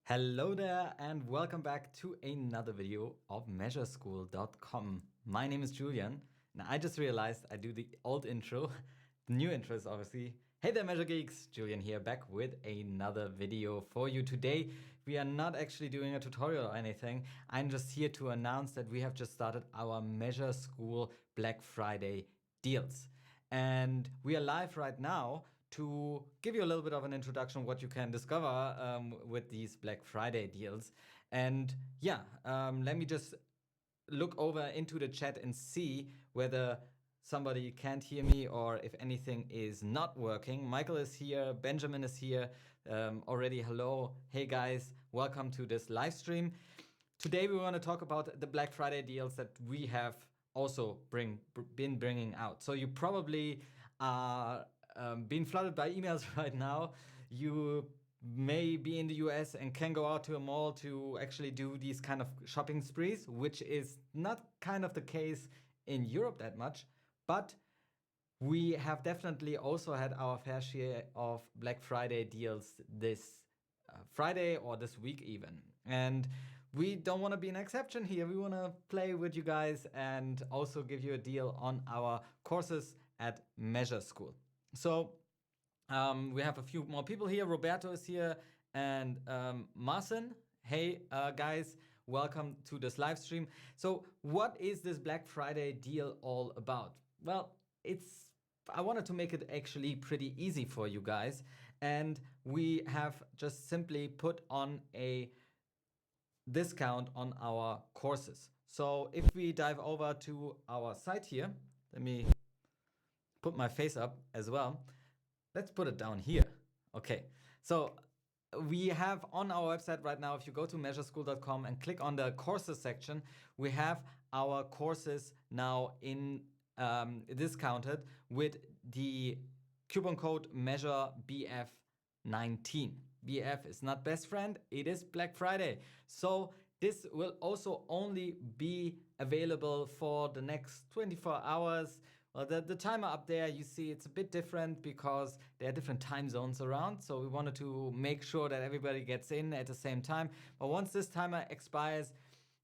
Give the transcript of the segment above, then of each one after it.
Hello there and welcome back to another video of MeasureSchool.com. My name is Julian. Now I just realized I do the old intro. The new intro is obviously, hey there Measure Geeks, Julian here back with another video for you. Today we are not actually doing a tutorial or anything. I'm just here to announce that we have just started our MeasureSchool Black Friday deals. And we are live right now to give you a little bit of an introduction what you can discover with these Black Friday deals. And yeah, let me just look over into the chat and see whether somebody can't hear me or if anything is not working. Michael is here, Benjamin is here already. Hello, hey guys, welcome to this live stream. Today we want to talk about the Black Friday deals that we have also been bringing out. So you probably are being flooded by emails right now. You may be in the US and can go out to a mall to actually do these kind of shopping sprees, which is not kind of the case in Europe that much, but we have definitely also had our fair share of Black Friday deals this Friday or this week even. And we don't want to be an exception here. We want to play with you guys and also give you a deal on our courses at MeasureSchool. So we have a few more people here. Roberto is here and Marcin. Hey guys, welcome to this live stream. So what is this Black Friday deal all about? Well, I wanted to make it actually pretty easy for you guys, and we have just simply put on a discount on our courses. So if we dive over to our site here, let me put my face up as well. Let's put it down here. Okay, so we have on our website right now, if you go to MeasureSchool.com and click on the courses section, we have our courses now in discounted with the coupon code MeasureBF19. BF is not best friend, it is Black Friday. So this will also only be available for the next 24 hours. Well, the timer up there, you see it's a bit different because there are different time zones around. So we wanted to make sure that everybody gets in at the same time. But once this timer expires,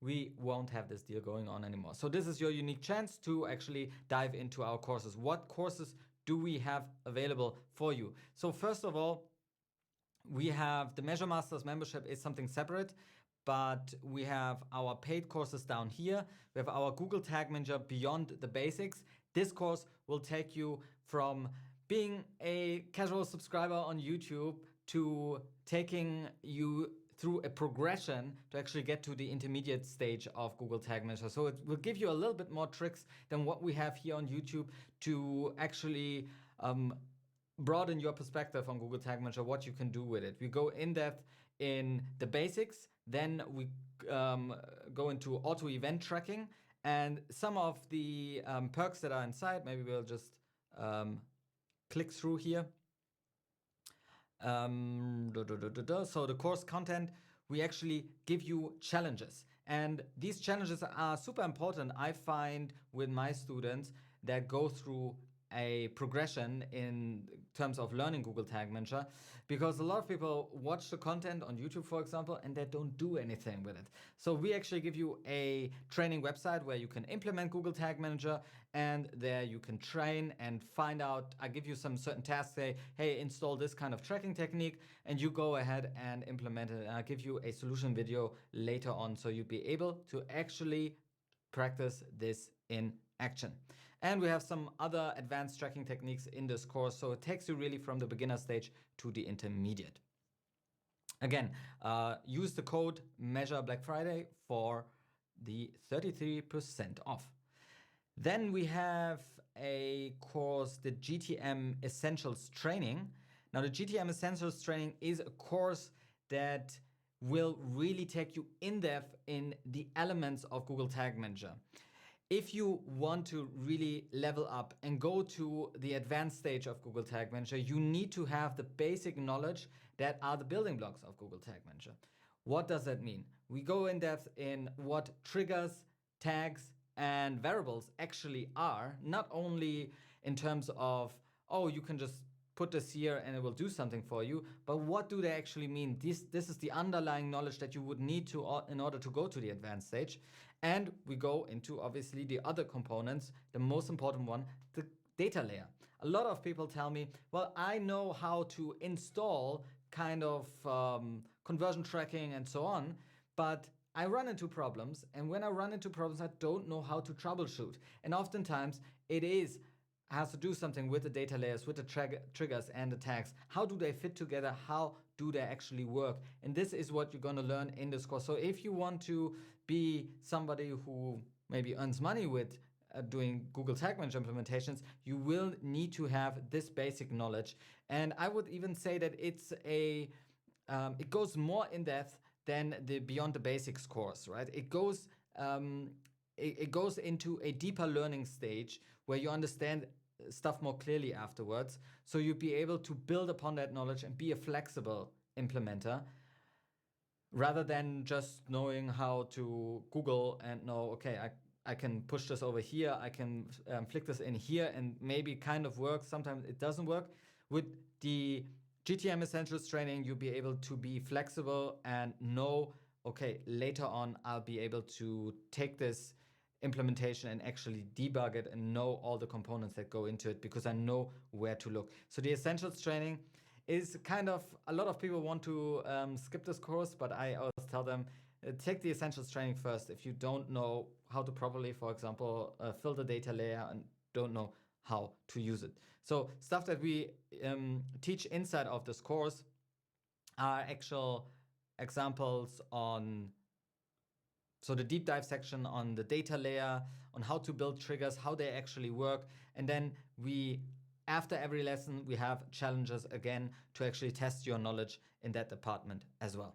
we won't have this deal going on anymore. So this is your unique chance to actually dive into our courses. What courses do we have available for you? So first of all, we have the Measure Masters membership is something separate, but we have our paid courses down here. We have our Google Tag Manager Beyond the Basics. This course will take you from being a casual subscriber on YouTube to taking you through a progression to actually get to the intermediate stage of Google Tag Manager. So it will give you a little bit more tricks than what we have here on YouTube to actually broaden your perspective on Google Tag Manager, what you can do with it. We go in depth in the basics, then we go into auto event tracking, and some of the perks that are inside. Maybe we'll just click through here. So the course content, we actually give you challenges, and these challenges are super important. I find with my students that go through a progression in terms of learning Google Tag Manager, because a lot of people watch the content on YouTube, for example, and they don't do anything with it. So we actually give you a training website where you can implement Google Tag Manager, and there you can train and find out. I give you some certain tasks, say, hey, install this kind of tracking technique, and you go ahead and implement it. And I'll give you a solution video later on, so you'll be able to actually practice this in action. And we have some other advanced tracking techniques in this course, so it takes you really from the beginner stage to the intermediate. Again, use the code Measure Black Friday for the 33% off. Then we have a course, the GTM Essentials Training. Now the GTM Essentials Training is a course that will really take you in depth in the elements of Google Tag Manager. If you want to really level up and go to the advanced stage of Google Tag Manager, you need to have the basic knowledge that are the building blocks of Google Tag Manager. What does that mean? We go in depth in what triggers, tags, and and variables actually are, not only in terms of, oh, you can just put this here and it will do something for you, but what do they actually mean? This is the underlying knowledge that you would need to in order to go to the advanced stage. And we go into obviously the other components, the most important one, the data layer. A lot of people tell me, well, I know how to install kind of conversion tracking and so on, but I run into problems, and when I run into problems, I don't know how to troubleshoot. And oftentimes it has to do something with the data layers, with the triggers and the tags. How do they fit together? How do they actually work? And this is what you're going to learn in this course. So if you want to be somebody who maybe earns money with doing Google Tag Manager implementations, you will need to have this basic knowledge. And I would even say that it goes more in depth than the Beyond the Basics course, right? It goes into a deeper learning stage where you understand stuff more clearly afterwards. So you'll be able to build upon that knowledge and be a flexible implementer rather than just knowing how to Google and know, okay, I can push this over here, I can flick this in here and maybe kind of work. Sometimes it doesn't work. With the GTM Essentials training, you'll be able to be flexible and know, okay, later on I'll be able to take this implementation and actually debug it and know all the components that go into it because I know where to look. So the Essentials training is kind of, a lot of people want to skip this course, but I always tell them, take the Essentials training first. If you don't know how to properly, for example, fill the data layer and don't know how to use it. So stuff that we teach inside of this course are actual examples on, so the deep dive section on the data layer, on how to build triggers, how they actually work. And then after every lesson, we have challenges again to actually test your knowledge in that department as well.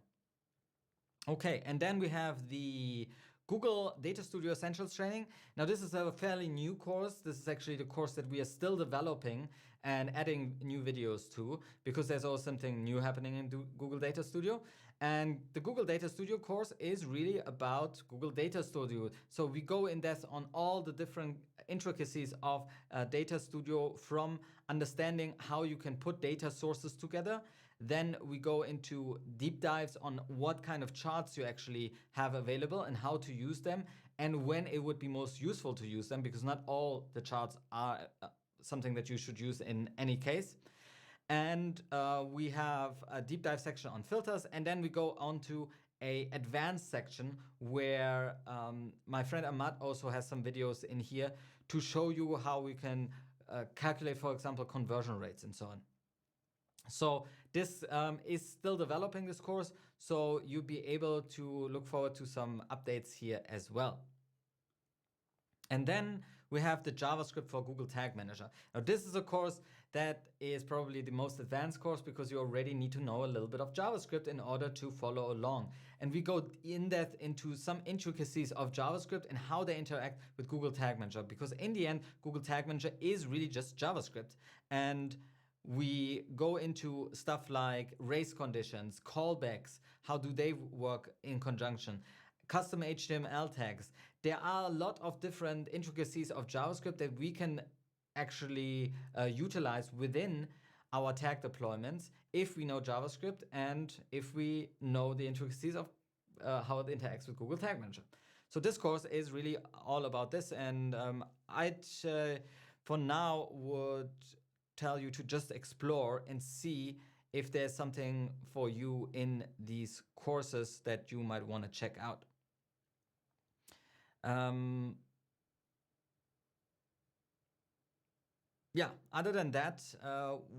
Okay, and then we have the Google Data Studio Essentials training. Now this is a fairly new course. This is actually the course that we are still developing and adding new videos to, because there's always something new happening in Google Data Studio. And the Google Data Studio course is really about Google Data Studio. So we go in depth on all the different intricacies of Data Studio, from understanding how you can put data sources together. Then we go into deep dives on what kind of charts you actually have available and how to use them and when it would be most useful to use them, because not all the charts are something that you should use in any case. And we have a deep dive section on filters, and then we go on to a advanced section where my friend Ahmad also has some videos in here to show you how we can calculate, for example, conversion rates and so on. So this is still developing, this course, so you'll be able to look forward to some updates here as well. And then we have the JavaScript for Google Tag Manager. Now this is a course that is probably the most advanced course because you already need to know a little bit of JavaScript in order to follow along. And we go in depth into some intricacies of JavaScript and how they interact with Google Tag Manager, because in the end, Google Tag Manager is really just JavaScript. And we go into stuff like race conditions, callbacks, how do they work in conjunction, custom HTML tags. There are a lot of different intricacies of JavaScript that we can actually utilize within our tag deployments if we know JavaScript and if we know the intricacies of how it interacts with Google Tag Manager. So this course is really all about this, and I'd for now would tell you to just explore and see if there's something for you in these courses that you might want to check out. Yeah, other than that,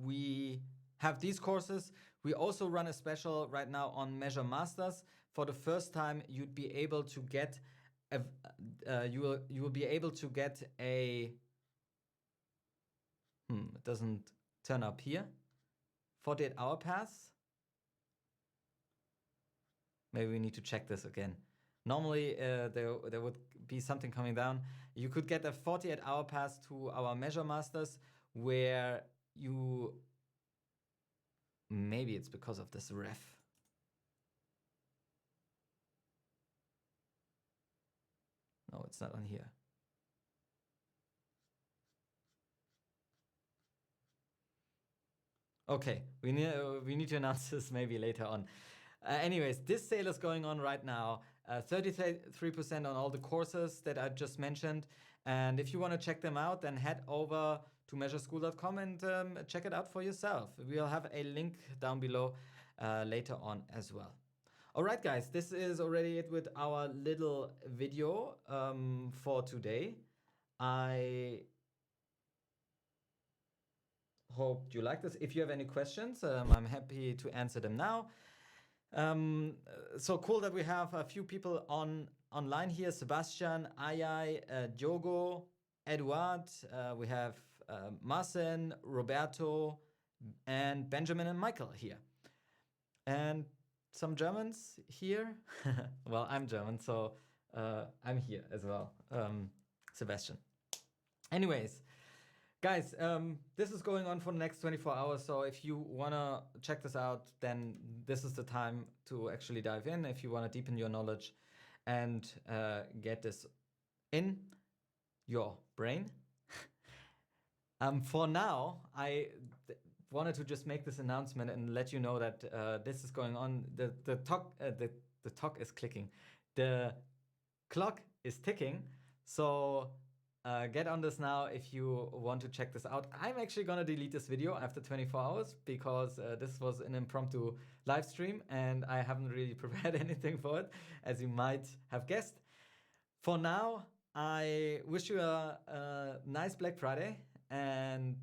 we have these courses. We also run a special right now on Measure Masters. For the first time, you'd be able to get you will be able to get a it doesn't turn up here. 48-hour pass. Maybe we need to check this again. Normally, there would be something coming down. You could get a 48-hour pass to our Measure Masters, where you, maybe it's because of this ref. No, it's not on here. Okay, we need to announce this maybe later on. Anyways, this sale is going on right now. 33% on all the courses that I just mentioned. And if you want to check them out, then head over to MeasureSchool.com and check it out for yourself. We'll have a link down below later on as well. All right, guys, this is already it with our little video for today. I hope you like this. If you have any questions, I'm happy to answer them now. So cool that we have a few people online here. Sebastian, Ayai, Diogo, Eduard, we have Marcin, Roberto, and Benjamin and Michael here. And some Germans here. Well, I'm German, so I'm here as well. Sebastian. Anyways, guys, this is going on for the next 24 hours. So if you want to check this out, then this is the time to actually dive in. If you want to deepen your knowledge and get this in your brain. For now, I wanted to just make this announcement and let you know that this is going on. The talk is clicking. The clock is ticking. So get on this now if you want to check this out. I'm actually going to delete this video after 24 hours because this was an impromptu live stream and I haven't really prepared anything for it, as you might have guessed. For now, I wish you a nice Black Friday and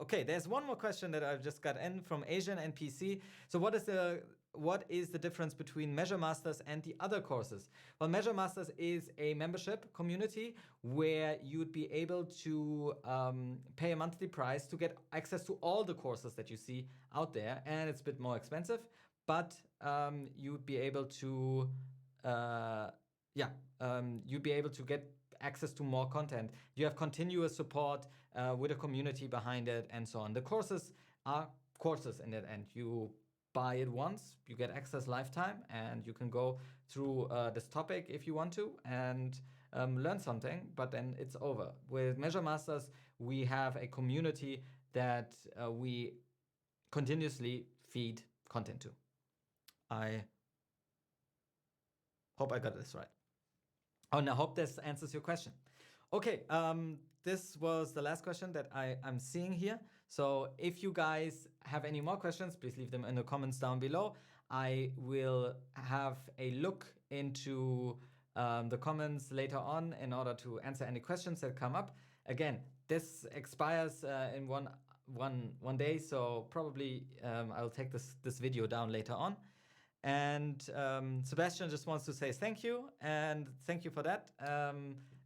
okay, there's one more question that I've just got in from Asian NPC. So what is the difference between Measure Masters and the other courses? Well, Measure Masters is a membership community where you'd be able to pay a monthly price to get access to all the courses that you see out there, and it's a bit more expensive, but you'd be able to you'd be able to get access to more content. You have continuous support with a community behind it and so on. The courses are courses in the end. You buy it once, you get access lifetime, and you can go through this topic if you want to and learn something, but then it's over. With Measure Masters, we have a community that we continuously feed content to. I hope I got this right. Oh, and I hope this answers your question. Okay, this was the last question that I'm seeing here. So if you guys have any more questions, please leave them in the comments down below. I will have a look into the comments later on in order to answer any questions that come up. Again, this expires in one day, so probably I'll take this video down later on. And Sebastian just wants to say thank you, and thank you for that.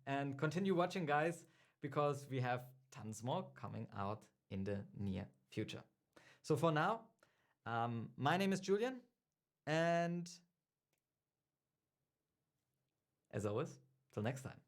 And continue watching, guys, because we have tons more coming out in the near future. So for now, my name is Julian, and as always, till next time.